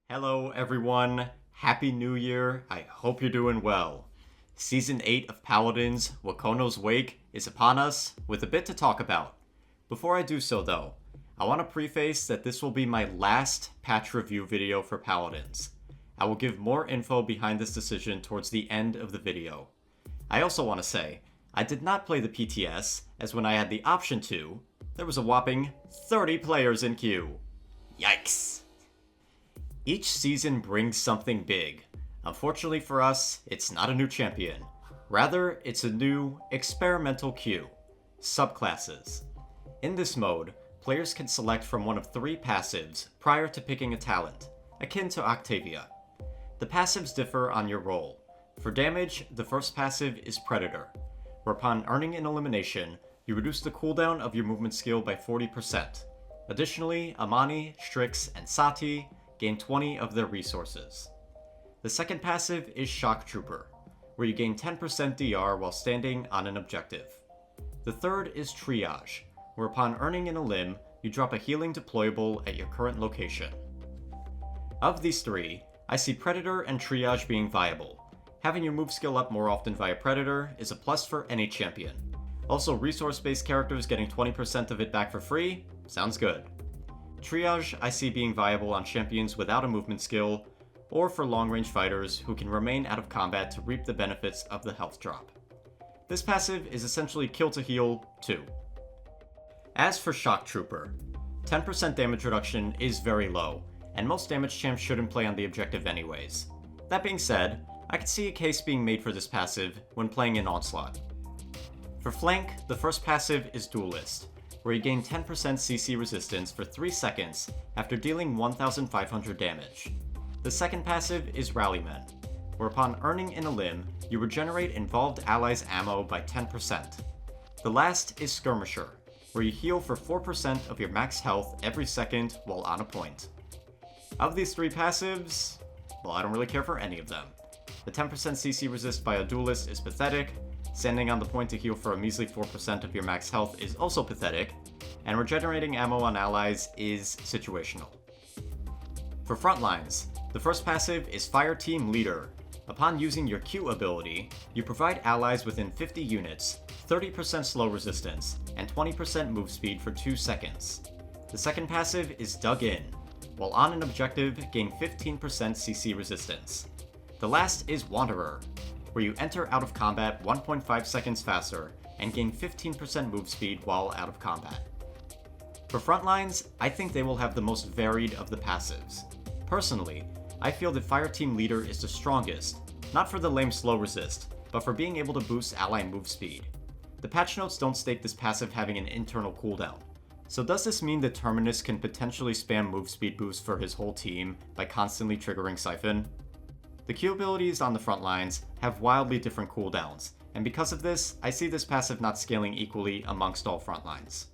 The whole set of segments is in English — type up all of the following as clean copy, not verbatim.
Hello everyone, Happy New Year, I hope you're doing well. Season 8 of Paladins, Wekono's Wake, is upon us, with a bit to talk about. Before I do so though, I want to preface that this will be my last patch review video for Paladins. I will give more info behind this decision towards the end of the video. I also want to say, I did not play the PTS, as when I had the option to, there was a whopping 30 players in queue. Yikes! Each season brings something big. Unfortunately for us, it's not a new champion. Rather, it's a new, experimental queue. Subclasses. In this mode, players can select from one of 3 passives prior to picking a talent, akin to Octavia. The passives differ on your role. For damage, the first passive is Predator, where upon earning an elimination, you reduce the cooldown of your movement skill by 40%. Additionally, Amani, Strix, and Sati gain 20 of their resources. The second passive is Shock Trooper, where you gain 10% DR while standing on an objective. The third is Triage, where upon earning an elim, you drop a healing deployable at your current location. Of these 3, I see Predator and Triage being viable. Having your move skill up more often via Predator is a plus for any champion. Also, resource-based characters getting 20% of it back for free sounds good. Triage I see being viable on champions without a movement skill, or for long-range fighters who can remain out of combat to reap the benefits of the health drop. This passive is essentially kill to heal too. As for Shock Trooper, 10% damage reduction is very low, and most damage champs shouldn't play on the objective anyways. That being said, I could see a case being made for this passive when playing in Onslaught. For Flank, the first passive is Duelist, where you gain 10% CC resistance for 3 seconds after dealing 1,500 damage. The second passive is Rallyman, where upon earning an elim, you regenerate involved allies' ammo by 10%. The last is Skirmisher, where you heal for 4% of your max health every second while on a point. Of these 3 passives, well, I don't really care for any of them. The 10% CC resist by a Duelist is pathetic, standing on the point to heal for a measly 4% of your max health is also pathetic, and regenerating ammo on allies is situational. For Frontlines, the first passive is Fire Team Leader. Upon using your Q ability, you provide allies within 50 units, 30% slow resistance, and 20% move speed for 2 seconds. The second passive is Dug In. While on an objective, gain 15% CC resistance. The last is Wanderer, where you enter out of combat 1.5 seconds faster and gain 15% move speed while out of combat. For Frontlines, I think they will have the most varied of the passives. Personally, I feel that Fire Team Leader is the strongest, not for the lame slow resist, but for being able to boost ally move speed. The patch notes don't state this passive having an internal cooldown. So does this mean that Terminus can potentially spam move speed boost for his whole team by constantly triggering Siphon? The Q abilities on the front lines have wildly different cooldowns, and because of this, I see this passive not scaling equally amongst all front lines.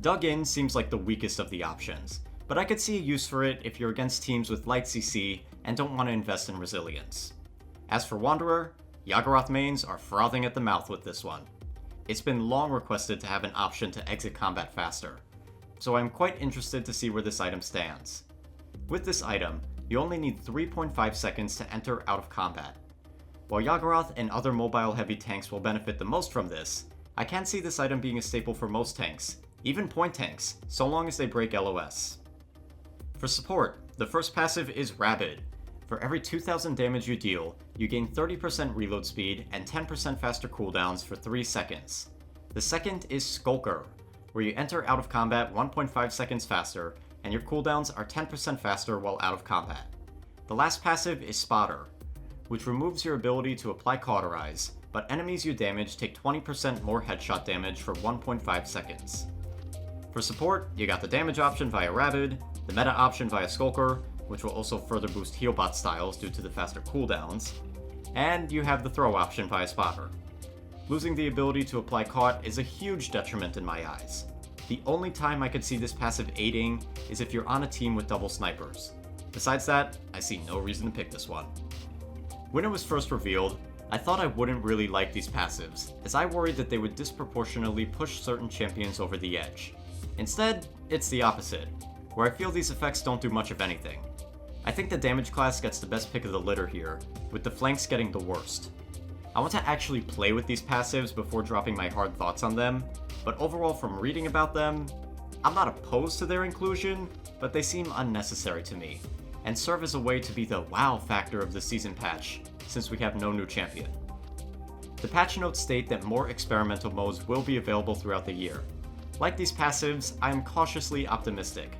Dug In seems like the weakest of the options, but I could see a use for it if you're against teams with light CC and don't want to invest in resilience. As for Wanderer, Yaggorath mains are frothing at the mouth with this one. It's been long requested to have an option to exit combat faster, so I'm quite interested to see where this item stands. With this item, you only need 3.5 seconds to enter out of combat. While Yaggorath and other mobile heavy tanks will benefit the most from this, I can't see this item being a staple for most tanks, even point tanks, so long as they break LOS. For support, the first passive is Rabid. For every 2,000 damage you deal, you gain 30% reload speed and 10% faster cooldowns for 3 seconds. The second is Skulker, where you enter out of combat 1.5 seconds faster, and your cooldowns are 10% faster while out of combat. The last passive is Spotter, which removes your ability to apply Cauterize, but enemies you damage take 20% more headshot damage for 1.5 seconds. For support, you got the damage option via Rabid, the meta option via Skulker, which will also further boost healbot styles due to the faster cooldowns, and you have the throw option via Spotter. Losing the ability to apply Caught is a huge detriment in my eyes. The only time I could see this passive aiding is if you're on a team with double snipers. Besides that, I see no reason to pick this one. When it was first revealed, I thought I wouldn't really like these passives, as I worried that they would disproportionately push certain champions over the edge. Instead, it's the opposite, where I feel these effects don't do much of anything. I think the damage class gets the best pick of the litter here, with the flanks getting the worst. I want to actually play with these passives before dropping my hard thoughts on them, but overall from reading about them, I'm not opposed to their inclusion, but they seem unnecessary to me, and serve as a way to be the wow factor of the season patch, since we have no new champion. The patch notes state that more experimental modes will be available throughout the year. Like these passives, I am cautiously optimistic.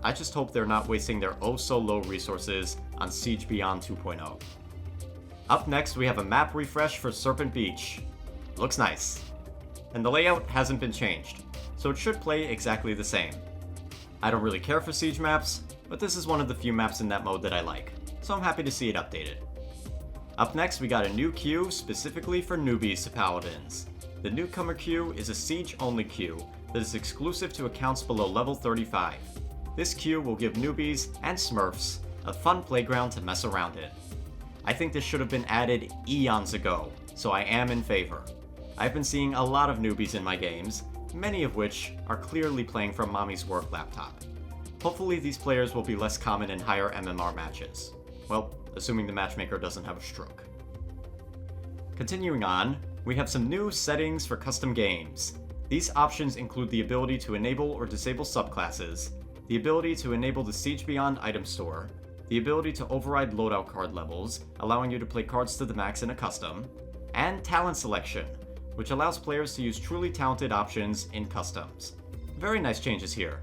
I just hope they're not wasting their oh-so-low resources on Siege Beyond 2.0. Up next, we have a map refresh for Serpent Beach. Looks nice. And the layout hasn't been changed, so it should play exactly the same. I don't really care for Siege maps, but this is one of the few maps in that mode that I like, so I'm happy to see it updated. Up next, we got a new queue specifically for newbies to Paladins. The newcomer queue is a Siege-only queue that is exclusive to accounts below level 35. This queue will give newbies and smurfs a fun playground to mess around in. I think this should have been added eons ago, so I am in favor. I've been seeing a lot of newbies in my games, many of which are clearly playing from mommy's work laptop. Hopefully these players will be less common in higher MMR matches. Well, assuming the matchmaker doesn't have a stroke. Continuing on, we have some new settings for custom games. These options include the ability to enable or disable subclasses, the ability to enable the Siege Beyond item store, the ability to override loadout card levels, allowing you to play cards to the max in a custom, and talent selection, which allows players to use truly talented options in customs. Very nice changes here.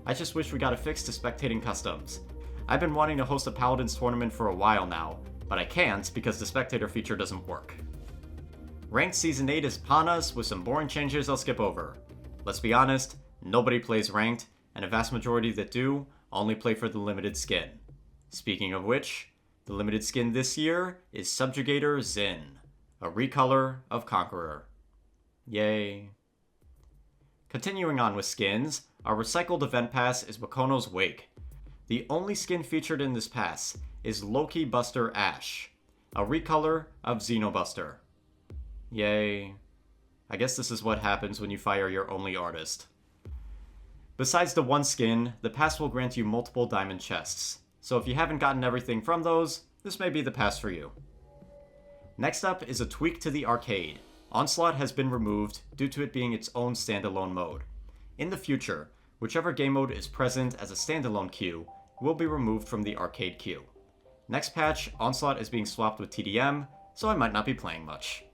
I just wish we got a fix to spectating customs. I've been wanting to host a Paladins tournament for a while now, but I can't because the spectator feature doesn't work. Ranked Season 8 is upon us with some boring changes I'll skip over. Let's be honest, nobody plays Ranked, and a vast majority that do only play for the limited skin. Speaking of which, the limited skin this year is Subjugator Zin, a recolor of Conqueror. Yay. Continuing on with skins, our recycled event pass is Wekono's Wake. The only skin featured in this pass is Loki Buster Ash, a recolor of Xenobuster. Yay. I guess this is what happens when you fire your only artist. Besides the one skin, the pass will grant you multiple diamond chests, so if you haven't gotten everything from those, this may be the pass for you. Next up is a tweak to the arcade. Onslaught has been removed due to it being its own standalone mode. In the future, whichever game mode is present as a standalone queue will be removed from the arcade queue. Next patch, Onslaught is being swapped with TDM, so I might not be playing much.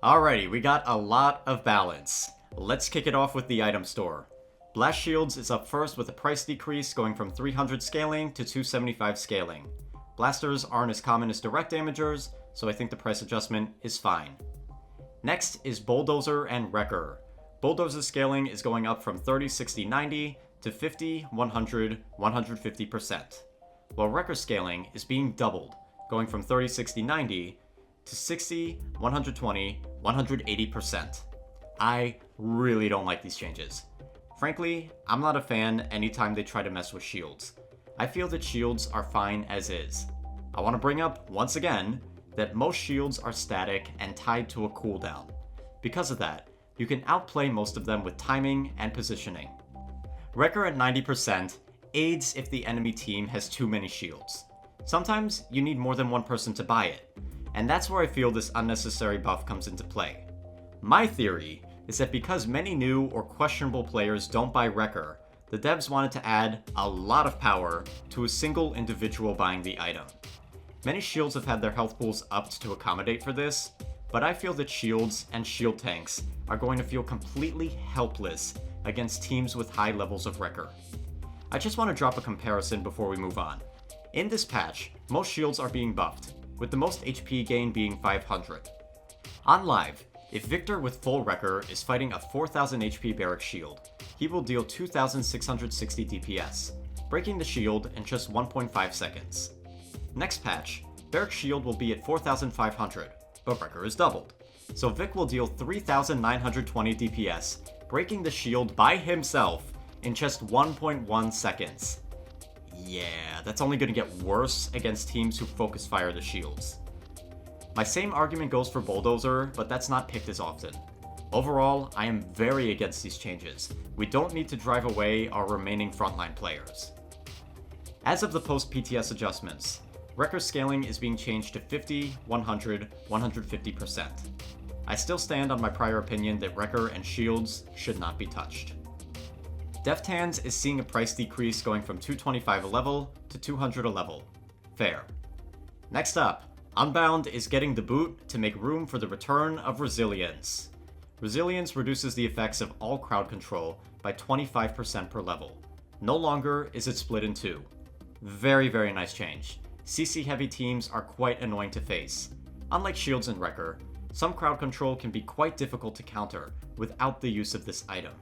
Alrighty, we got a lot of balance. Let's kick it off with the item store. Blast Shields is up first with a price decrease going from 300 scaling to 275 scaling. Blasters aren't as common as direct damagers, so I think the price adjustment is fine. Next is Bulldozer and Wrecker. Bulldozer scaling is going up from 30, 60, 90 to 50, 100, 150%, while Wrecker scaling is being doubled, going from 30, 60, 90 to 60, 120, 180%. I really don't like these changes. Frankly, I'm not a fan anytime they try to mess with shields. I feel that shields are fine as is. I want to bring up, once again, that most shields are static and tied to a cooldown. Because of that, you can outplay most of them with timing and positioning. Wrecker at 90% aids if the enemy team has too many shields. Sometimes you need more than one person to buy it, and that's where I feel this unnecessary buff comes into play. My theory is that because many new or questionable players don't buy Wrecker, the devs wanted to add a lot of power to a single individual buying the item. Many shields have had their health pools upped to accommodate for this, but I feel that shields and shield tanks are going to feel completely helpless against teams with high levels of Wrecker. I just want to drop a comparison before we move on. In this patch, most shields are being buffed, with the most HP gain being 500. On live, if Victor with full Wrecker is fighting a 4000 HP Barrack shield, he will deal 2660 DPS, breaking the shield in just 1.5 seconds. Next patch, Barrack's shield will be at 4500, but Wrecker is doubled, so Vic will deal 3920 DPS, breaking the shield by himself in just 1.1 seconds. Yeah, that's only going to get worse against teams who focus fire the shields. My same argument goes for Bulldozer, but that's not picked as often. Overall, I am very against these changes. We don't need to drive away our remaining frontline players. As of the post-PTS adjustments, Wrecker scaling is being changed to 50, 100, 150%. I still stand on my prior opinion that Wrecker and Shields should not be touched. Deft Hands is seeing a price decrease going from 225 a level to 200 a level. Fair. Next up, Unbound is getting the boot to make room for the return of Resilience. Resilience reduces the effects of all crowd control by 25% per level. No longer is it split in two. Very, very nice change. CC heavy teams are quite annoying to face. Unlike Shields and Wrecker, some crowd control can be quite difficult to counter without the use of this item.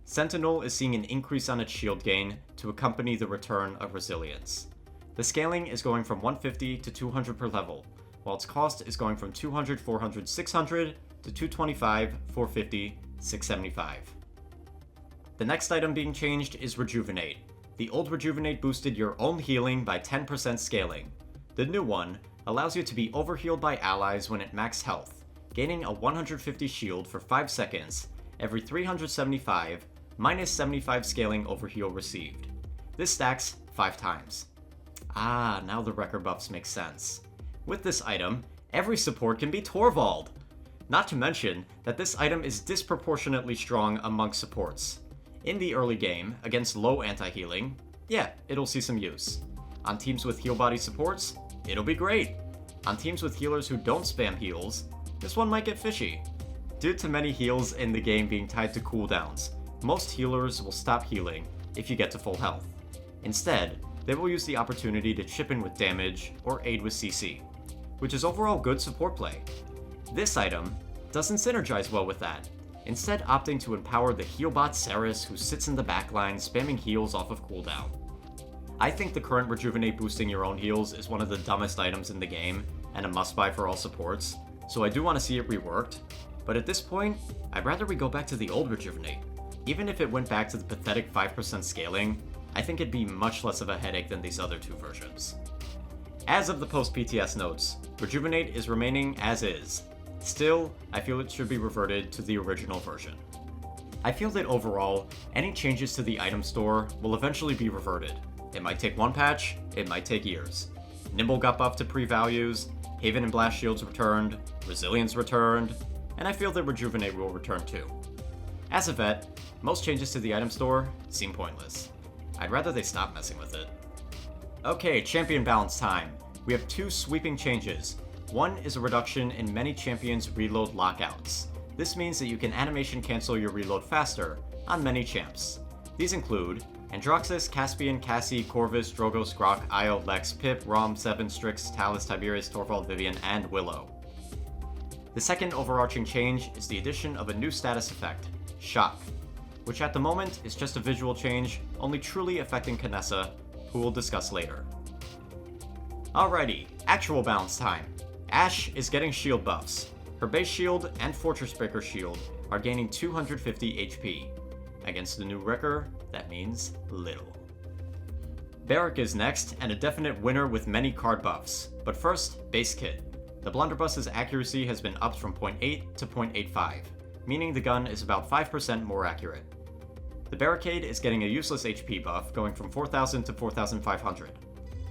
Sentinel is seeing an increase on its shield gain to accompany the return of Resilience. The scaling is going from 150 to 200 per level, while its cost is going from 200, 400, 600 to 225, 450, 675. The next item being changed is Rejuvenate. The old Rejuvenate boosted your own healing by 10% scaling. The new one allows you to be overhealed by allies when at max health, gaining a 150 shield for 5 seconds every 375 minus 75 scaling overheal received. This stacks 5 times. Ah, now the Wrecker buffs make sense. With this item, every support can be Torvald! Not to mention that this item is disproportionately strong amongst supports. In the early game, against low anti-healing, yeah, it'll see some use. On teams with heal body supports, it'll be great. On teams with healers who don't spam heals, this one might get fishy. Due to many heals in the game being tied to cooldowns, most healers will stop healing if you get to full health. Instead, they will use the opportunity to chip in with damage or aid with CC, which is overall good support play. This item doesn't synergize well with that, instead opting to empower the healbot Ceres who sits in the backline spamming heals off of cooldown. I think the current Rejuvenate boosting your own heals is one of the dumbest items in the game and a must-buy for all supports, so I do want to see it reworked, but at this point, I'd rather we go back to the old Rejuvenate. Even if it went back to the pathetic 5% scaling, I think it'd be much less of a headache than these other two versions. As of the post-PTS notes, Rejuvenate is remaining as is. Still, I feel it should be reverted to the original version. I feel that overall, any changes to the item store will eventually be reverted. It might take one patch, it might take years. Nimble got buffed to pre-values, Haven and Blast Shields returned, Resilience returned, and I feel that Rejuvenate will return too. As a vet, most changes to the item store seem pointless. I'd rather they stop messing with it. Okay, champion balance time. We have 2 sweeping changes. One is a reduction in many champions' reload lockouts. This means that you can animation cancel your reload faster on many champs. These include Androxus, Caspian, Cassie, Corvus, Drogo, Grok, Io, Lex, Pip, Rom, Seven, Strix, Talus, Tiberius, Torvald, Vivian, and Willow. The second overarching change is the addition of a new status effect, Shock, which at the moment is just a visual change, only truly affecting Kinessa, who we'll discuss later. Alrighty, actual balance time. Ashe is getting shield buffs. Her base shield and Fortress Breaker shield are gaining 250 HP. Against the new Wrecker, that means little. Barrack is next, and a definite winner with many card buffs. But first, base kit. The blunderbuss's accuracy has been upped from 0.8 to 0.85, meaning the gun is about 5% more accurate. The Barricade is getting a useless HP buff, going from 4,000 to 4,500.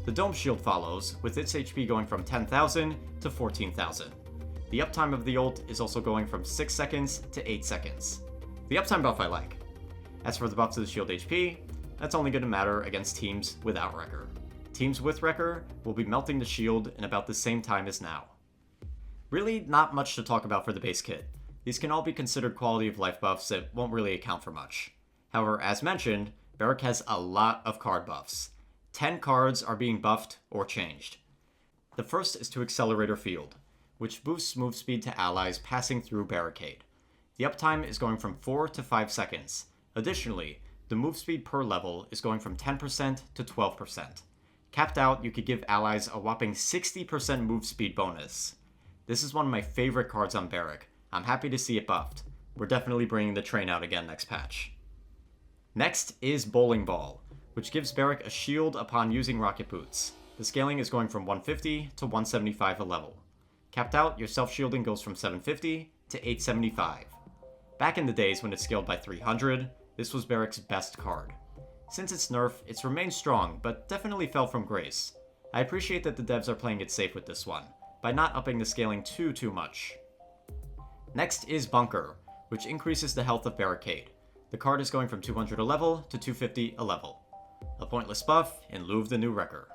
The Dome Shield follows, with its HP going from 10,000 to 14,000. The uptime of the ult is also going from 6 seconds to 8 seconds. The uptime buff I like. As for the buff to the shield HP, that's only going to matter against teams without Wrecker. Teams with Wrecker will be melting the shield in about the same time as now. Really not much to talk about for the base kit. These can all be considered quality of life buffs that won't really account for much. However, as mentioned, Barrack has a lot of card buffs. 10 cards are being buffed or changed. The first is to Accelerator Field, which boosts move speed to allies passing through Barricade. The uptime is going from 4 to 5 seconds. Additionally, the move speed per level is going from 10% to 12%. Capped out, you could give allies a whopping 60% move speed bonus. This is one of my favorite cards on Barrack. I'm happy to see it buffed. We're definitely bringing the train out again next patch. Next is Bowling Ball, which gives Barrack a shield upon using rocket boots. The scaling is going from 150 to 175 a level. Capped out, your self-shielding goes from 750 to 875. Back in the days when it scaled by 300, this was Barrick's best card. Since its nerf, it's remained strong, but definitely fell from grace. I appreciate that the devs are playing it safe with this one, by not upping the scaling too much. Next is Bunker, which increases the health of Barricade. The card is going from 200 a level to 250 a level. A pointless buff in lieu of the new wrecker.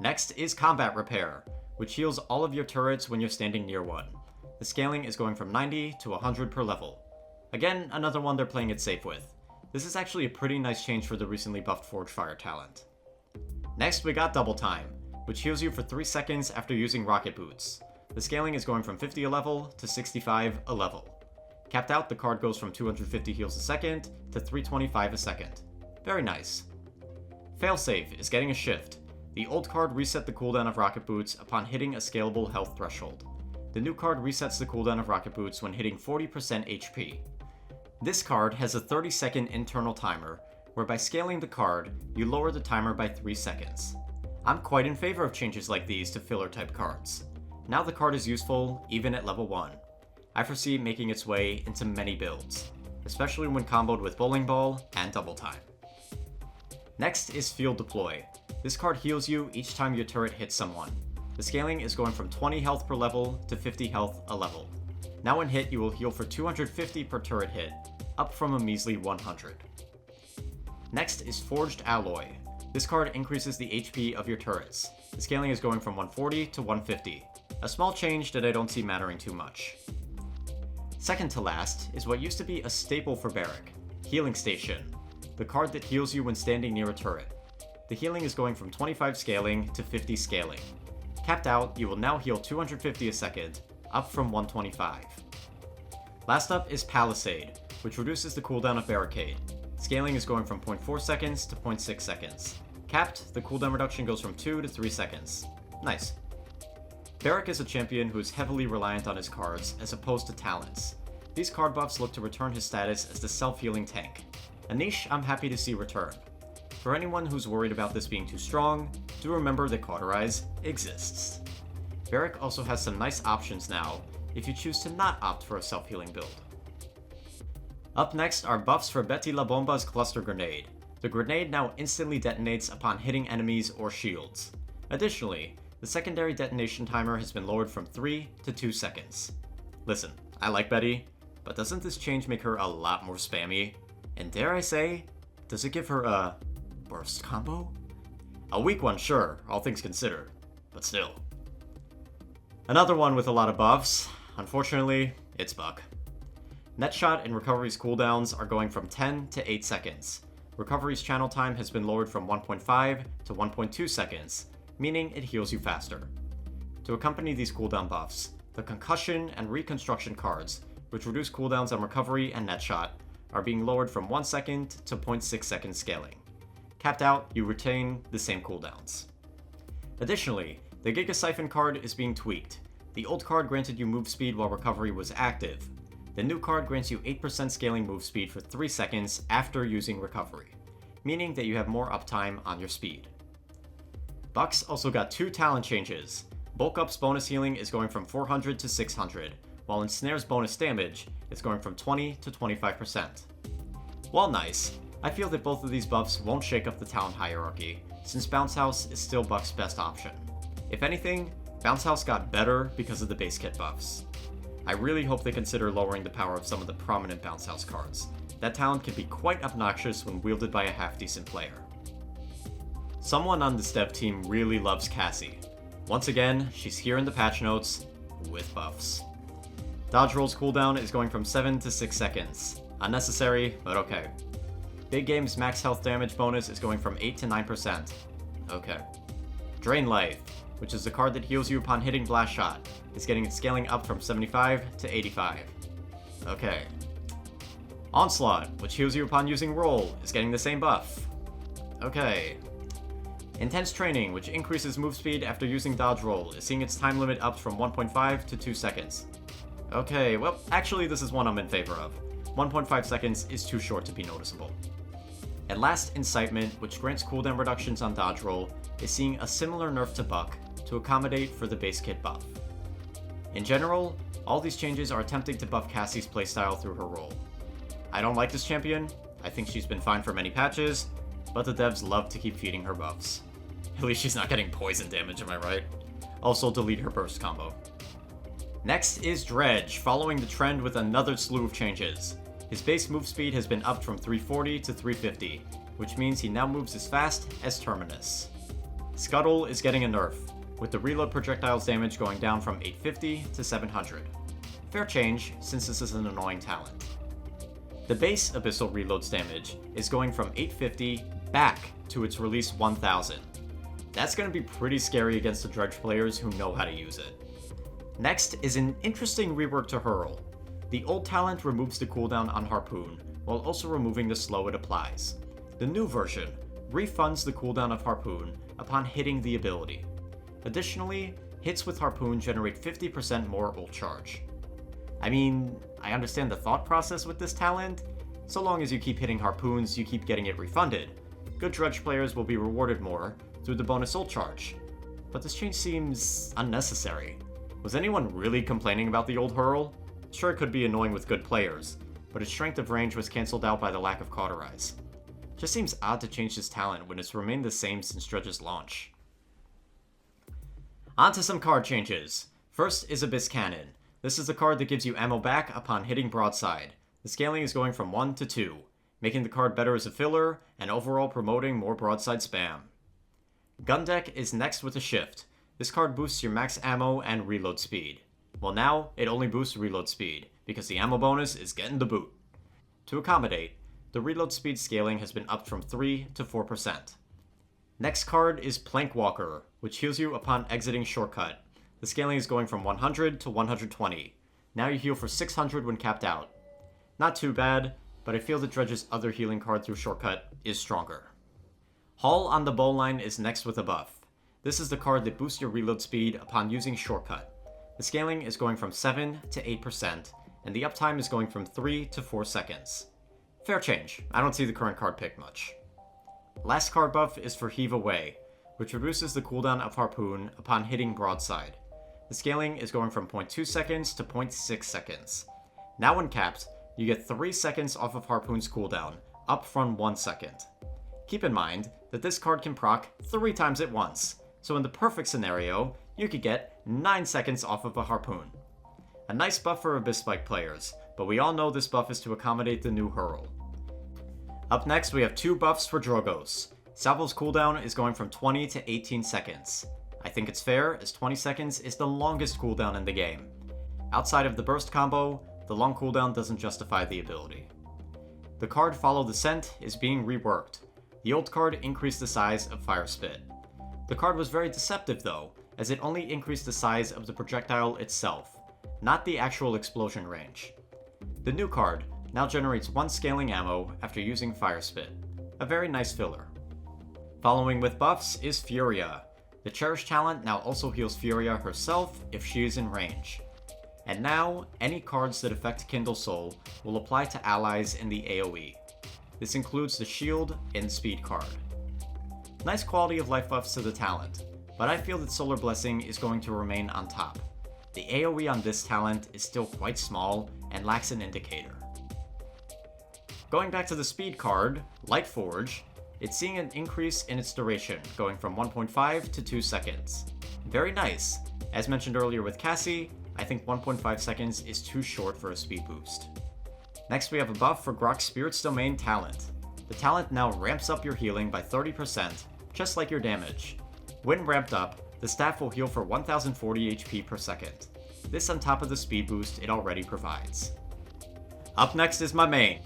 Next is Combat Repair, which heals all of your turrets when you're standing near one. The scaling is going from 90 to 100 per level. Again, another one they're playing it safe with. This is actually a pretty nice change for the recently buffed Forge Fire talent. Next we got Double Time, which heals you for 3 seconds after using Rocket Boots. The scaling is going from 50 a level to 65 a level. Capped out, the card goes from 250 heals a second to 325 a second. Very nice. Failsafe is getting a shift. The old card reset the cooldown of Rocket Boots upon hitting a scalable health threshold. The new card resets the cooldown of Rocket Boots when hitting 40% HP. This card has a 30-second internal timer, where by scaling the card, you lower the timer by 3 seconds. I'm quite in favor of changes like these to filler-type cards. Now the card is useful, even at level 1. I foresee it making its way into many builds, especially when comboed with Bowling Ball and Double Time. Next is Field Deploy. This card heals you each time your turret hits someone. The scaling is going from 20 health per level to 50 health a level. Now when hit, you will heal for 250 per turret hit, up from a measly 100. Next is Forged Alloy. This card increases the HP of your turrets. The scaling is going from 140 to 150. A small change that I don't see mattering too much. Second to last is what used to be a staple for Barrick, Healing Station, the card that heals you when standing near a turret. The healing is going from 25 scaling to 50 scaling. Capped out, you will now heal 250 a second, up from 125. Last up is Palisade, which reduces the cooldown of Barricade. Scaling is going from 0.4 seconds to 0.6 seconds. Capped, the cooldown reduction goes from 2 to 3 seconds. Nice. Barrick is a champion who is heavily reliant on his cards as opposed to talents. These card buffs look to return his status as the self-healing tank, a niche I'm happy to see return. For anyone who's worried about this being too strong, do remember that Cauterize exists. Barrick also has some nice options now, if you choose to not opt for a self-healing build. Up next are buffs for Betty La Bomba's Cluster Grenade. The grenade now instantly detonates upon hitting enemies or shields. Additionally, the secondary detonation timer has been lowered from 3 to 2 seconds. Listen, I like Betty, but doesn't this change make her a lot more spammy? And dare I say, does it give her a burst combo? A weak one, sure, all things considered, but still. Another one with a lot of buffs. Unfortunately, it's Buck. Netshot and Recovery's cooldowns are going from 10 to 8 seconds. Recovery's channel time has been lowered from 1.5 to 1.2 seconds, meaning it heals you faster. To accompany these cooldown buffs, the Concussion and Reconstruction cards, which reduce cooldowns on Recovery and Netshot, are being lowered from 1 second to 0.6 second scaling. Capped out, you retain the same cooldowns. Additionally, the Giga Siphon card is being tweaked. The old card granted you move speed while Recovery was active. The new card grants you 8% scaling move speed for 3 seconds after using Recovery, meaning that you have more uptime on your speed. Bucks also got 2 talent changes. Bulk Up's bonus healing is going from 400 to 600, while Ensnare's bonus damage is going from 20 to 25%. While nice, I feel that both of these buffs won't shake up the talent hierarchy, since Bounce House is still Buck's best option. If anything, Bounce House got better because of the base kit buffs. I really hope they consider lowering the power of some of the prominent Bounce House cards. That talent can be quite obnoxious when wielded by a half-decent player. Someone on this dev team really loves Cassie. Once again, she's here in the patch notes, with buffs. Dodge roll's cooldown is going from 7 to 6 seconds. Unnecessary, but okay. Big Game's max health damage bonus is going from 8 to 9%. Okay. Drain Life, which is the card that heals you upon hitting Blast Shot, is getting its scaling up from 75 to 85. Okay. Onslaught, which heals you upon using Roll, is getting the same buff. Okay. Intense Training, which increases move speed after using Dodge Roll, is seeing its time limit up from 1.5 to 2 seconds. Okay, well, actually this is one I'm in favor of. 1.5 seconds is too short to be noticeable. And last, Incitement, which grants cooldown reductions on Dodge Roll, is seeing a similar nerf to Buck to accommodate for the base kit buff. In general, all these changes are attempting to buff Cassie's playstyle through her role. I don't like this champion, I think she's been fine for many patches, but the devs love to keep feeding her buffs. At least she's not getting poison damage, am I right? Also delete her burst combo. Next is Dredge, following the trend with another slew of changes. His base move speed has been upped from 340 to 350, which means he now moves as fast as Terminus. Scuttle is getting a nerf, with the reload projectiles damage going down from 850 to 700. Fair change, since this is an annoying talent. The base Abyssal reloads damage is going from 850 back to its release 1000. That's going to be pretty scary against the Dredge players who know how to use it. Next is an interesting rework to Hurl. The old talent removes the cooldown on Harpoon, while also removing the slow it applies. The new version refunds the cooldown of Harpoon upon hitting the ability. Additionally, hits with Harpoon generate 50% more ult charge. I mean, I understand the thought process with this talent. So long as you keep hitting Harpoons, you keep getting it refunded. Good Dredge players will be rewarded more through the bonus ult charge. But this change seems unnecessary. Was anyone really complaining about the old Hurl? Sure, it could be annoying with good players, but its strength of range was cancelled out by the lack of Cauterize. Just seems odd to change this talent when it's remained the same since Dredge's launch. On to some card changes. First is Abyss Cannon. This is the card that gives you ammo back upon hitting broadside. The scaling is going from 1 to 2, making the card better as a filler and overall promoting more broadside spam. Gun Deck is next with a shift. This card boosts your max ammo and reload speed. Well, now it only boosts reload speed, because the ammo bonus is getting the boot. To accommodate, the reload speed scaling has been upped from 3 to 4%. Next card is Plank Walker, which heals you upon exiting Shortcut. The scaling is going from 100 to 120. Now you heal for 600 when capped out. Not too bad, but I feel that Dredge's other healing card through Shortcut is stronger. Haul on the Bowline is next with a buff. This is the card that boosts your reload speed upon using Shortcut. The scaling is going from 7 to 8%, and the uptime is going from 3 to 4 seconds. Fair change, I don't see the current card picked much. Last card buff is for Heave Away, which reduces the cooldown of Harpoon upon hitting broadside. The scaling is going from 0.2 seconds to 0.6 seconds. Now when capped, you get 3 seconds off of Harpoon's cooldown, up from 1 second. Keep in mind that this card can proc 3 times at once, so in the perfect scenario, you could get 9 seconds off of a Harpoon. A nice buff for Abyss Spike players, but we all know this buff is to accommodate the new Hurl. Up next, we have 2 buffs for Drogos. Salvo's cooldown is going from 20 to 18 seconds. I think it's fair, as 20 seconds is the longest cooldown in the game. Outside of the burst combo, the long cooldown doesn't justify the ability. The card Follow the Scent is being reworked. The old card increased the size of Fire Spit. The card was very deceptive though, as it only increased the size of the projectile itself, not the actual explosion range. The new card now generates 1 scaling ammo after using Fire Spit. A very nice filler. Following with buffs is Furia. The Cherish talent now also heals Furia herself if she is in range. And now, any cards that affect Kindle Soul will apply to allies in the AoE. This includes the Shield and Speed card. Nice quality of life buffs to the talent, but I feel that Solar Blessing is going to remain on top. The AoE on this talent is still quite small and lacks an indicator. Going back to the Speed card, Lightforge, it's seeing an increase in its duration, going from 1.5 to 2 seconds. Very nice. As mentioned earlier with Cassie, I think 1.5 seconds is too short for a speed boost. Next we have a buff for Grok's Spirit's Domain talent. The talent now ramps up your healing by 30%, just like your damage. When ramped up, the staff will heal for 1040 HP per second. This on top of the speed boost it already provides. Up next is my main,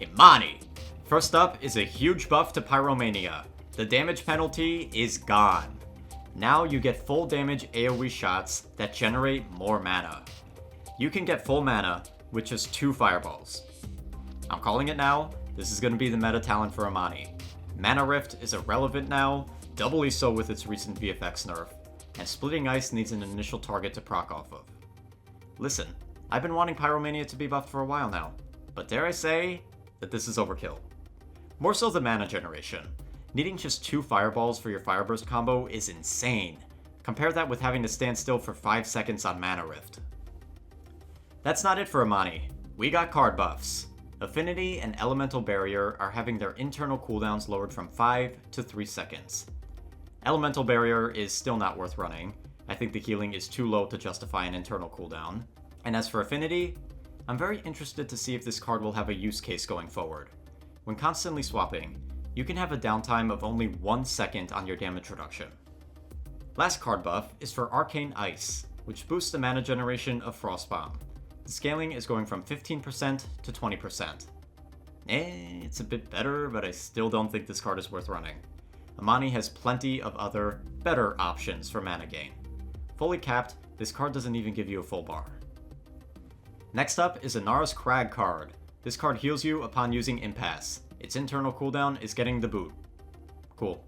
Imani. First up is a huge buff to Pyromania. The damage penalty is gone. Now you get full damage AoE shots that generate more mana. You can get full mana with just 2 fireballs. I'm calling it now, this is going to be the meta talent for Imani. Mana Rift is irrelevant now, doubly so with its recent VFX nerf, and Splitting Ice needs an initial target to proc off of. Listen, I've been wanting Pyromania to be buffed for a while now, but dare I say that this is overkill. More so the mana generation. Needing just 2 fireballs for your Fireburst combo is insane. Compare that with having to stand still for 5 seconds on Mana Rift. That's not it for Amani. We got card buffs. Affinity and Elemental Barrier are having their internal cooldowns lowered from 5 to 3 seconds. Elemental Barrier is still not worth running. I think the healing is too low to justify an internal cooldown. And as for Affinity, I'm very interested to see if this card will have a use case going forward. When constantly swapping, you can have a downtime of only 1 second on your damage reduction. Last card buff is for Arcane Ice, which boosts the mana generation of Frostbomb. The scaling is going from 15% to 20%. It's a bit better, but I still don't think this card is worth running. Amani has plenty of other, better options for mana gain. Fully capped, this card doesn't even give you a full bar. Next up is Inara's Crag card. This card heals you upon using Impasse. Its internal cooldown is getting the boot. Cool.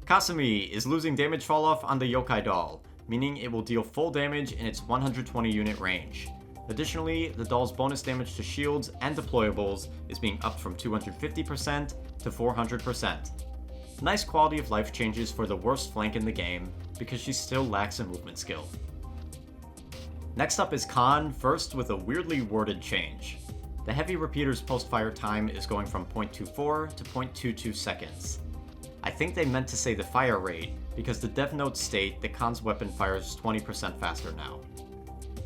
Kasumi is losing damage falloff on the Yokai doll, meaning it will deal full damage in its 120 unit range. Additionally, the doll's bonus damage to shields and deployables is being upped from 250% to 400%. Nice quality of life changes for the worst flank in the game, because she still lacks a movement skill. Next up is Khan, first with a weirdly worded change. The heavy repeater's post-fire time is going from 0.24 to 0.22 seconds. I think they meant to say the fire rate, because the dev notes state that Khan's weapon fires 20% faster now.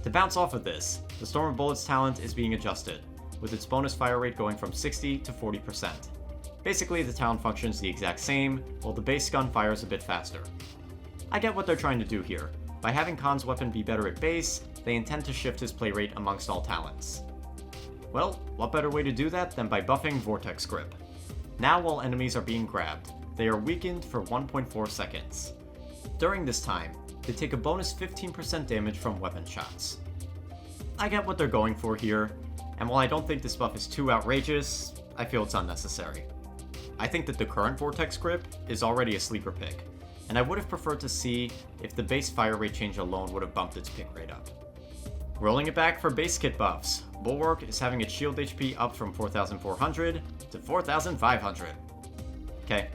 To bounce off of this, the Storm of Bullets talent is being adjusted, with its bonus fire rate going from 60 to 40%. Basically, the talent functions the exact same, while the base gun fires a bit faster. I get what they're trying to do here. By having Khan's weapon be better at base, they intend to shift his play rate amongst all talents. Well, what better way to do that than by buffing Vortex Grip. Now while enemies are being grabbed, they are weakened for 1.4 seconds. During this time, they take a bonus 15% damage from weapon shots. I get what they're going for here, and while I don't think this buff is too outrageous, I feel it's unnecessary. I think that the current Vortex Grip is already a sleeper pick, and I would have preferred to see if the base fire rate change alone would have bumped its pick rate up. Rolling it back for base kit buffs, Bulwark is having its shield HP up from 4,400 to 4,500. Okay.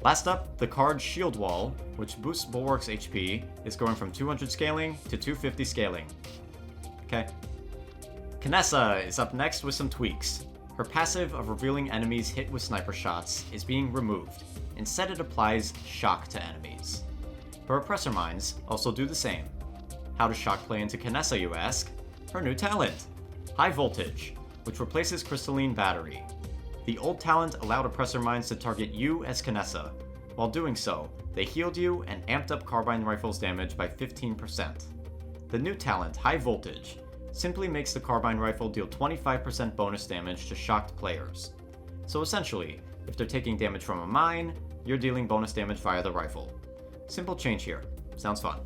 Last up, the card Shield Wall, which boosts Bulwark's HP, is going from 200 scaling to 250 scaling. Okay. Kinessa is up next with some tweaks. Her passive of revealing enemies hit with sniper shots is being removed. Instead, it applies Shock to enemies. Her Oppressor Mines also do the same. How does Shock play into Kinessa, you ask? Her new talent, High Voltage, which replaces Crystalline Battery. The old talent allowed Oppressor Mines to target you as Kinessa. While doing so, they healed you and amped up Carbine Rifle's damage by 15%. The new talent, High Voltage, simply makes the Carbine Rifle deal 25% bonus damage to shocked players. So essentially, if they're taking damage from a mine, you're dealing bonus damage via the rifle. Simple change here. Sounds fun.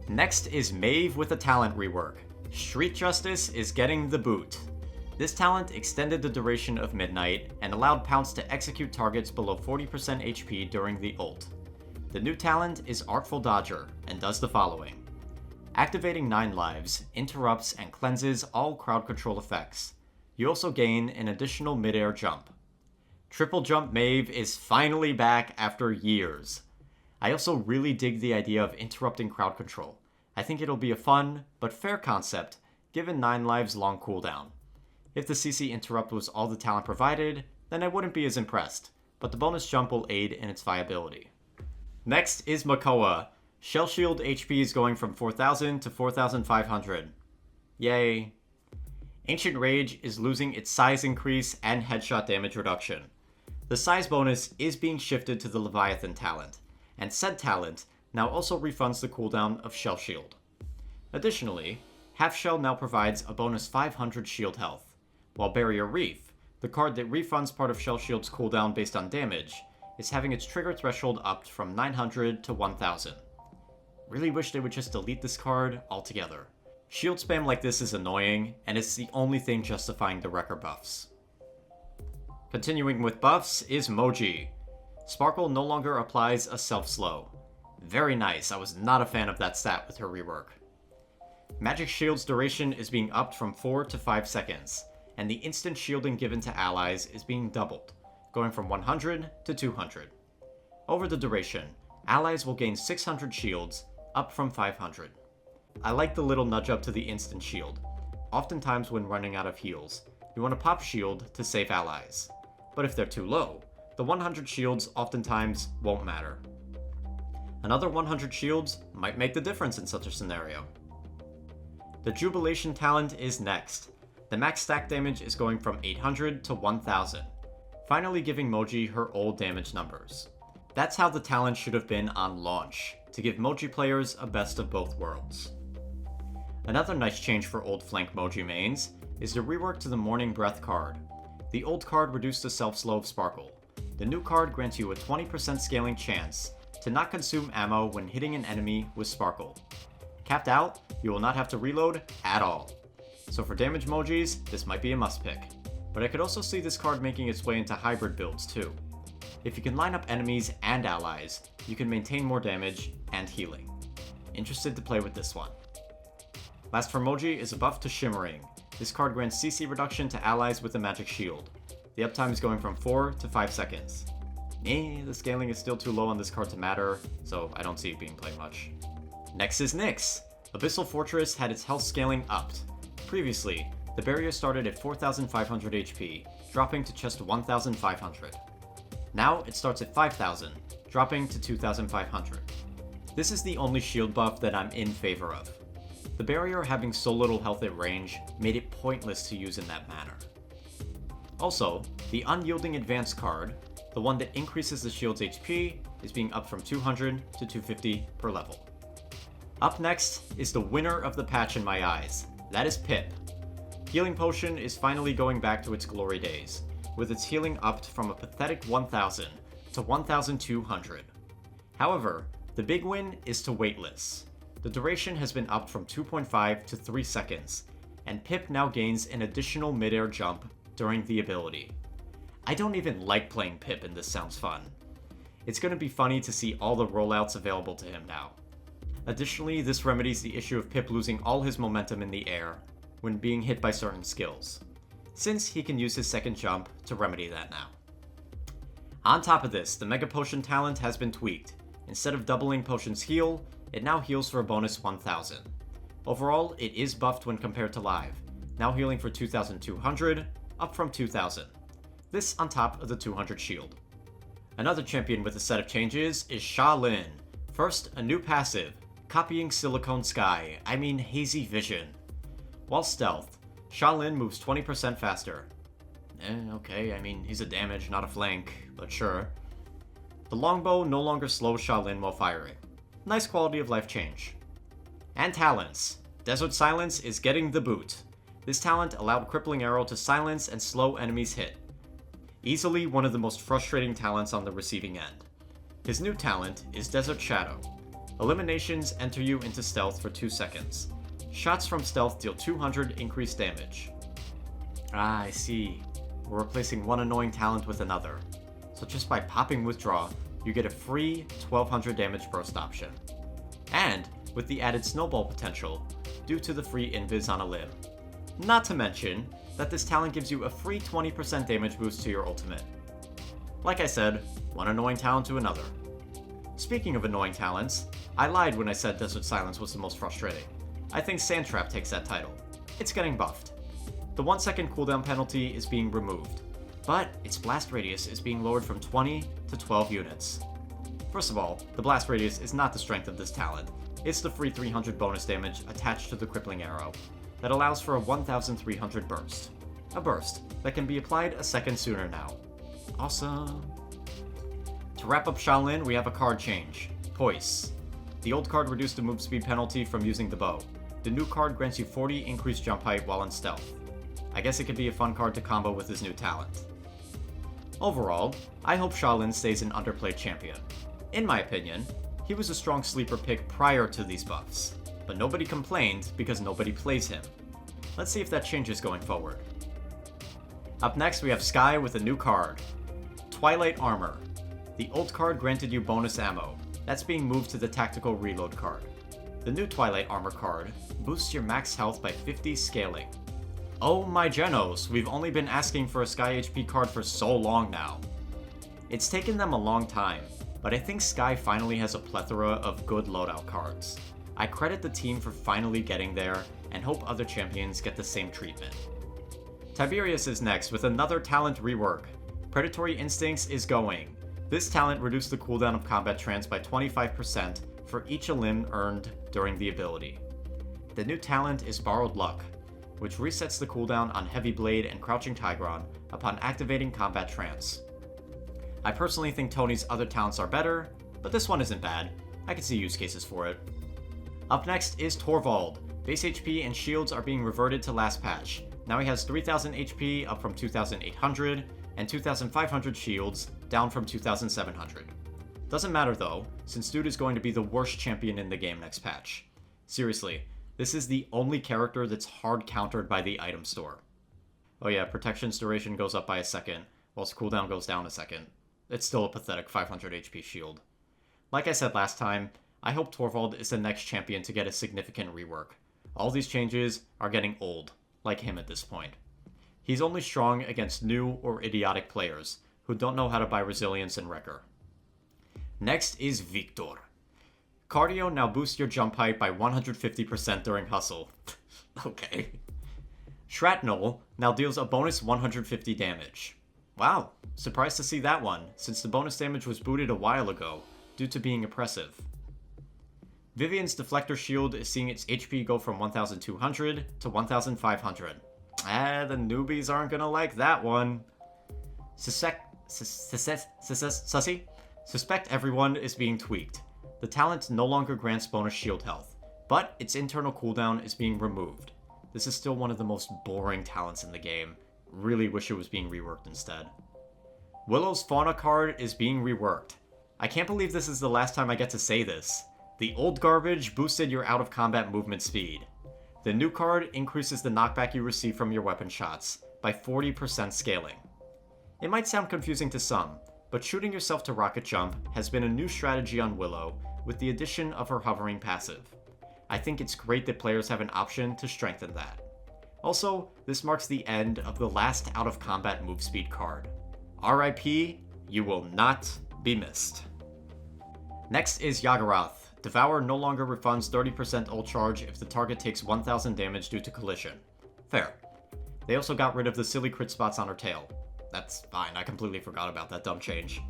Next is Maeve with a talent rework. Street Justice is getting the boot. This talent extended the duration of Midnight and allowed Pounce to execute targets below 40% HP during the ult. The new talent is Artful Dodger and does the following. Activating 9 lives, interrupts and cleanses all crowd control effects. You also gain an additional mid-air jump. Triple Jump Maeve is finally back after years. I also really dig the idea of interrupting crowd control. I think it'll be a fun, but fair concept, given 9 lives long cooldown. If the CC interrupt was all the talent provided, then I wouldn't be as impressed, but the bonus jump will aid in its viability. Next is Makoa. Shell Shield HP is going from 4,000 to 4,500. Yay. Ancient Rage is losing its size increase and headshot damage reduction. The size bonus is being shifted to the Leviathan talent, and said talent now also refunds the cooldown of Shell Shield. Additionally, Half Shell now provides a bonus 500 shield health, while Barrier Reef, the card that refunds part of Shell Shield's cooldown based on damage, is having its trigger threshold upped from 900 to 1000. Really wish they would just delete this card altogether. Shield spam like this is annoying, and it's the only thing justifying the Wrecker buffs. Continuing with buffs is Moji. Sparkle no longer applies a self-slow. Very nice, I was not a fan of that stat with her rework. Magic Shield's duration is being upped from 4 to 5 seconds, and the instant shielding given to allies is being doubled, going from 100 to 200. Over the duration, allies will gain 600 shields, up from 500. I like the little nudge up to the instant shield. Oftentimes when running out of heals, you want to pop shield to save allies. But if they're too low, the 100 shields oftentimes won't matter. Another 100 shields might make the difference in such a scenario. The Jubilation talent is next. The max stack damage is going from 800 to 1000, finally giving Moji her old damage numbers. That's how the talent should have been on launch, to give Moji players a best of both worlds. Another nice change for old flank Moji mains is the rework to the Morning Breath card. The old card reduced the self-slow of Sparkle. The new card grants you a 20% scaling chance to not consume ammo when hitting an enemy with Sparkle. Capped out, you will not have to reload at all. So for damage Mojis, this might be a must pick. But I could also see this card making its way into hybrid builds too. If you can line up enemies and allies, you can maintain more damage and healing. Interested to play with this one. Last for Moji is a buff to Shimmering. This card grants CC reduction to allies with a magic shield. The uptime is going from 4 to 5 seconds. The scaling is still too low on this card to matter, so I don't see it being played much. Next is Nyx. Abyssal Fortress had its health scaling upped. Previously, the barrier started at 4500 HP, dropping to just 1500. Now it starts at 5000, dropping to 2500. This is the only shield buff that I'm in favor of. The barrier having so little health at range made it pointless to use in that manner. Also, the Unyielding Advance card, the one that increases the shield's HP, is being upped from 200 to 250 per level. Up next is the winner of the patch in my eyes. That is Pip. Healing Potion is finally going back to its glory days, with its healing upped from a pathetic 1000 to 1200. However, the big win is to weightless. The duration has been upped from 2.5 to 3 seconds, and Pip now gains an additional midair jump during the ability. I don't even like playing Pip and this sounds fun. It's going to be funny to see all the rollouts available to him now. Additionally, this remedies the issue of Pip losing all his momentum in the air when being hit by certain skills, since he can use his second jump to remedy that now. On top of this, the Mega Potion talent has been tweaked. Instead of doubling Potion's heal, it now heals for a bonus 1000. Overall, it is buffed when compared to live, now healing for 2200, up from 2000. This on top of the 200 shield. Another champion with a set of changes is Sha Lin. First, a new passive, Copying Silicone Sky, Hazy Vision. While stealth, Sha Lin moves 20% faster. Okay, he's a damage, not a flank, but sure. The longbow no longer slows Sha Lin while firing. Nice quality of life change. And talents. Desert Silence is getting the boot. This talent allowed Crippling Arrow to silence and slow enemies' hit. Easily one of the most frustrating talents on the receiving end. His new talent is Desert Shadow. Eliminations enter you into stealth for 2 seconds. Shots from stealth deal 200 increased damage. I see. We're replacing one annoying talent with another. So just by popping Withdraw, you get a free 1200 damage burst option. And with the added snowball potential, due to the free invis on a limb. Not to mention that this talent gives you a free 20% damage boost to your ultimate. Like I said, one annoying talent to another. Speaking of annoying talents, I lied when I said Desert Silence was the most frustrating. I think Sand Trap takes that title. It's getting buffed. The 1 second cooldown penalty is being removed, but its blast radius is being lowered from 20 to 12 units. First of all, the blast radius is not the strength of this talent, it's the free 300 bonus damage attached to the Crippling Arrow that allows for a 1300 burst. A burst that can be applied a second sooner now. Awesome! To wrap up Sha Lin, we have a card change, Poise. The old card reduced the move speed penalty from using the bow. The new card grants you 40 increased jump height while in stealth. I guess it could be a fun card to combo with his new talent. Overall, I hope Sha Lin stays an underplayed champion. In my opinion, he was a strong sleeper pick prior to these buffs, but nobody complained because nobody plays him. Let's see if that changes going forward. Up next we have Sky with a new card, Twilight Armor. The old card granted you bonus ammo. That's being moved to the Tactical Reload card. The new Twilight Armor card boosts your max health by 50 scaling. Oh my Genos, we've only been asking for a Sky HP card for so long now. It's taken them a long time, but I think Sky finally has a plethora of good loadout cards. I credit the team for finally getting there, and hope other champions get the same treatment. Tiberius is next with another talent rework. Predatory Instincts is going. This talent reduced the cooldown of combat trance by 25% for each elim earned during the ability. The new talent is Borrowed Luck, which resets the cooldown on Heavy Blade and Crouching Tigron upon activating combat trance. I personally think Tony's other talents are better, but this one isn't bad. I can see use cases for it. Up next is Torvald. Base HP and shields are being reverted to last patch. Now he has 3000 HP up from 2800, and 2500 shields down from 2700. Doesn't matter though, since dude is going to be the worst champion in the game next patch. Seriously, this is the only character that's hard countered by the item store. Oh yeah, protection's duration goes up by a second, whilst cooldown goes down a second. It's still a pathetic 500 HP shield. Like I said last time, I hope Torvald is the next champion to get a significant rework. All these changes are getting old, like him at this point. He's only strong against new or idiotic players who don't know how to buy resilience and Wrecker. Next is Victor. Cardio now boosts your jump height by 150% during Hustle. Okay. Shrapnel now deals a bonus 150 damage. Wow, surprised to see that one, since the bonus damage was booted a while ago, due to being oppressive. Vivian's Deflector Shield is seeing its HP go from 1200 to 1500. The newbies aren't gonna like that one. Suspect Everyone is being tweaked. The talent no longer grants bonus shield health, but its internal cooldown is being removed. This is still one of the most boring talents in the game. Really wish it was being reworked instead. Willow's Fauna card is being reworked. I can't believe this is the last time I get to say this. The old garbage boosted your out-of-combat movement speed. The new card increases the knockback you receive from your weapon shots by 40% scaling. It might sound confusing to some, but shooting yourself to rocket jump has been a new strategy on Willow with the addition of her hovering passive. I think it's great that players have an option to strengthen that. Also, this marks the end of the last out-of-combat move speed card. RIP, you will not be missed. Next is Yagarath. Devour no longer refunds 30% ult charge if the target takes 1000 damage due to collision. Fair. They also got rid of the silly crit spots on her tail. That's fine, I completely forgot about that dumb change.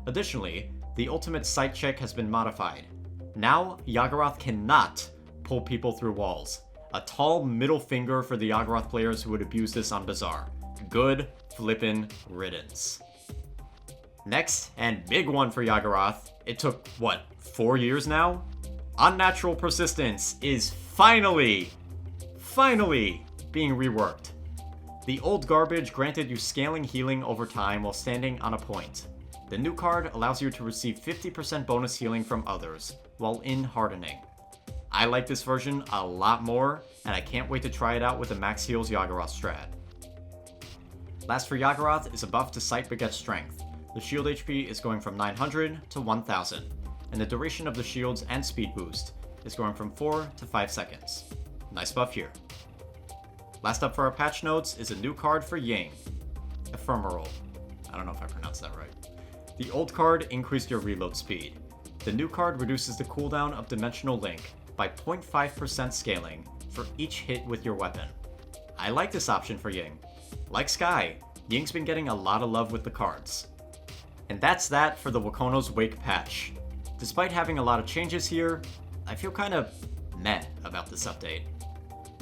Additionally, the ultimate sight check has been modified. Now, Yagarath cannot pull people through walls. A tall middle finger for the Yagarath players who would abuse this on Bazaar. Good flippin' riddance. Next, and big one for Yagarath, it took, 4 years now? Unnatural Persistence is finally being reworked. The old garbage granted you scaling healing over time while standing on a point. The new card allows you to receive 50% bonus healing from others, while in hardening. I like this version a lot more, and I can't wait to try it out with the max heals Yagarath strat. Last for Yagarath is a buff to Sight Begets Strength. The shield HP is going from 900 to 1000, and the duration of the shields and speed boost is going from 4 to 5 seconds. Nice buff here. Last up for our patch notes is a new card for Ying. Ephemeral. I don't know if I pronounced that right. The old card increased your reload speed. The new card reduces the cooldown of Dimensional Link by 0.5% scaling for each hit with your weapon. I like this option for Ying. Like Sky, Ying's been getting a lot of love with the cards. And that's that for the Wekono's Wake patch. Despite having a lot of changes here, I feel kind of meh about this update.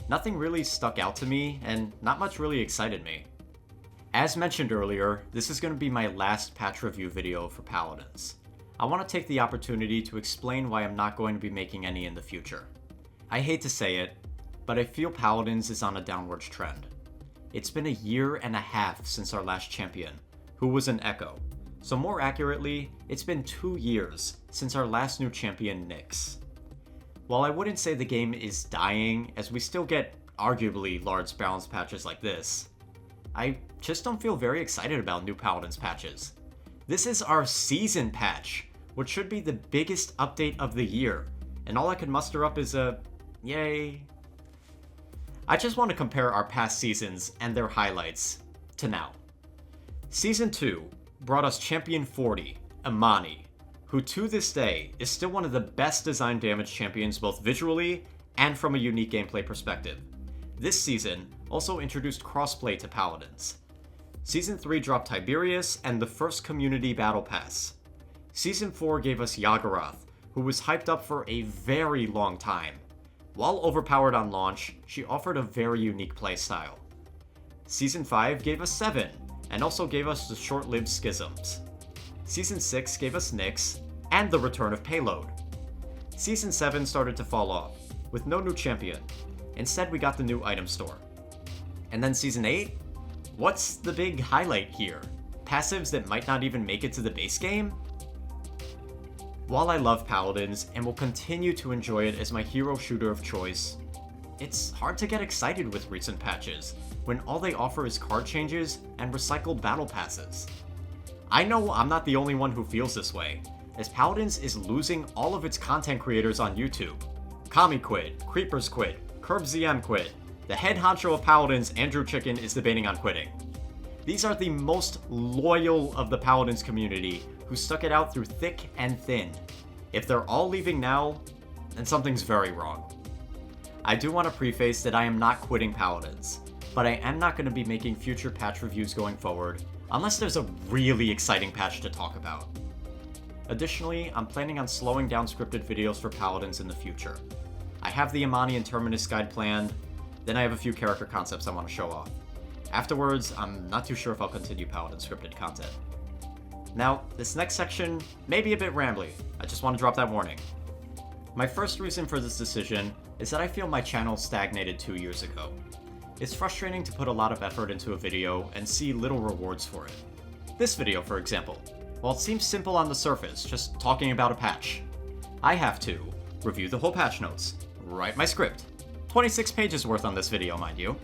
Nothing really stuck out to me, and not much really excited me. As mentioned earlier, this is going to be my last patch review video for Paladins. I want to take the opportunity to explain why I'm not going to be making any in the future. I hate to say it, but I feel Paladins is on a downwards trend. It's been a year and a half since our last champion, who was an Echo. So more accurately, it's been 2 years since our last new champion, Nyx. While I wouldn't say the game is dying, as we still get arguably large balance patches like this, I just don't feel very excited about new Paladins patches. This is our season patch, which should be the biggest update of the year, and all I could muster up is a yay. I just want to compare our past seasons and their highlights to now. Season 2 brought us Champion 40, Imani, who to this day is still one of the best designed damage champions both visually and from a unique gameplay perspective. This season also introduced crossplay to Paladins. Season 3 dropped Tiberius and the first community battle pass. Season 4 gave us Yagurath, who was hyped up for a very long time. While overpowered on launch, she offered a very unique playstyle. Season 5 gave us Seven, and also gave us the short-lived Schisms. Season 6 gave us Nyx, and the return of Payload. Season 7 started to fall off, with no new champion. Instead, we got the new item store. And then Season 8? What's the big highlight here? Passives that might not even make it to the base game? While I love Paladins, and will continue to enjoy it as my hero shooter of choice, it's hard to get excited with recent patches, when all they offer is card changes and recycled battle passes. I know I'm not the only one who feels this way, as Paladins is losing all of its content creators on YouTube. Kami quit, Creepers quit, CurbZM quit. The head honcho of Paladins, Andrew Chicken, is debating on quitting. These are the most loyal of the Paladins community, who stuck it out through thick and thin. If they're all leaving now, then something's very wrong. I do want to preface that I am not quitting Paladins, but I am not going to be making future patch reviews going forward, unless there's a really exciting patch to talk about. Additionally, I'm planning on slowing down scripted videos for Paladins in the future. I have the Imani and Terminus guide planned, then I have a few character concepts I want to show off. Afterwards, I'm not too sure if I'll continue Paladin scripted content. Now, this next section may be a bit rambly, I just want to drop that warning. My first reason for this decision is that I feel my channel stagnated 2 years ago. It's frustrating to put a lot of effort into a video and see little rewards for it. This video, for example, while it seems simple on the surface, just talking about a patch, I have to review the whole patch notes, write my script, 26 pages worth on this video, mind you,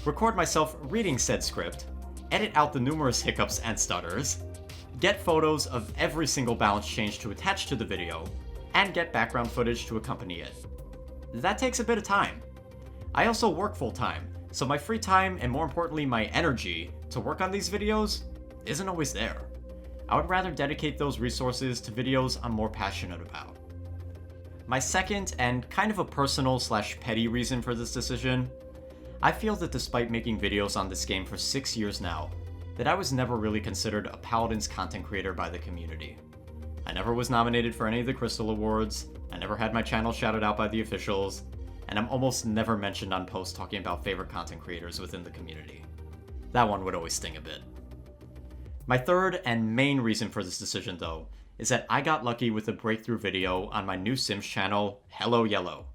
record myself reading said script, edit out the numerous hiccups and stutters, get photos of every single balance change to attach to the video, and get background footage to accompany it. That takes a bit of time. I also work full-time, so my free time, and more importantly my energy, to work on these videos isn't always there. I would rather dedicate those resources to videos I'm more passionate about. My second, and kind of a personal / petty reason for this decision, I feel that despite making videos on this game for 6 years now, that I was never really considered a Paladins content creator by the community. I never was nominated for any of the Crystal Awards, I never had my channel shouted out by the officials, and I'm almost never mentioned on posts talking about favorite content creators within the community. That one would always sting a bit. My third and main reason for this decision, though, is that I got lucky with a breakthrough video on my new Sims channel, Hello Yellow.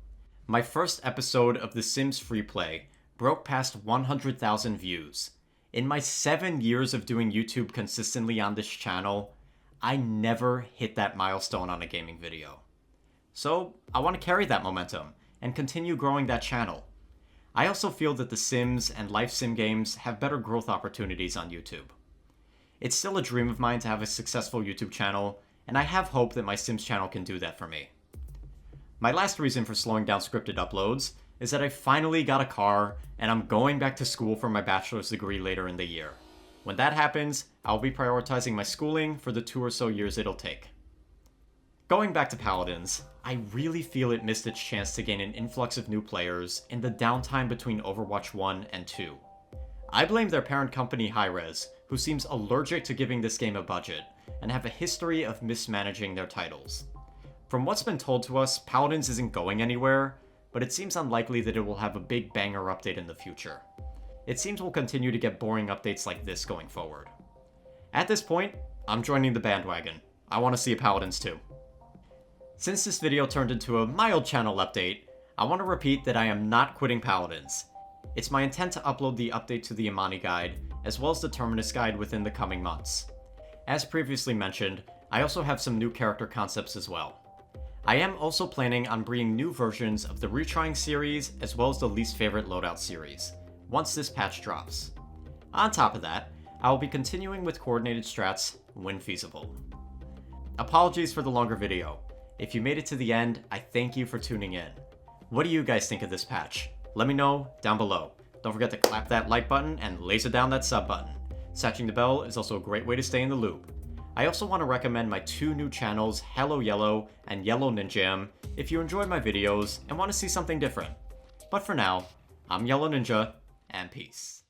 My first episode of The Sims Freeplay broke past 100,000 views. In my 7 years of doing YouTube consistently on this channel, I never hit that milestone on a gaming video. So, I want to carry that momentum and continue growing that channel. I also feel that The Sims and life sim games have better growth opportunities on YouTube. It's still a dream of mine to have a successful YouTube channel, and I have hope that my Sims channel can do that for me. My last reason for slowing down scripted uploads is that I finally got a car, and I'm going back to school for my bachelor's degree later in the year. When that happens, I'll be prioritizing my schooling for the 2 or so years it'll take. Going back to Paladins, I really feel it missed its chance to gain an influx of new players in the downtime between Overwatch 1 and 2. I blame their parent company Hi-Rez, who seems allergic to giving this game a budget, and have a history of mismanaging their titles. From what's been told to us, Paladins isn't going anywhere, but it seems unlikely that it will have a big banger update in the future. It seems we'll continue to get boring updates like this going forward. At this point, I'm joining the bandwagon. I want to see a Paladins too. Since this video turned into a mild channel update, I want to repeat that I am not quitting Paladins. It's my intent to upload the update to the Imani guide, as well as the Terminus guide within the coming months. As previously mentioned, I also have some new character concepts as well. I am also planning on bringing new versions of the Retrying series, as well as the Least Favorite Loadout series, once this patch drops. On top of that, I will be continuing with coordinated strats when feasible. Apologies for the longer video. If you made it to the end, I thank you for tuning in. What do you guys think of this patch? Let me know down below. Don't forget to clap that like button and laser down that sub button. Satching the bell is also a great way to stay in the loop. I also want to recommend my two new channels, Hello Yellow and YellowNinja, if you enjoy my videos and want to see something different. But for now, I'm YellowNinja, and peace.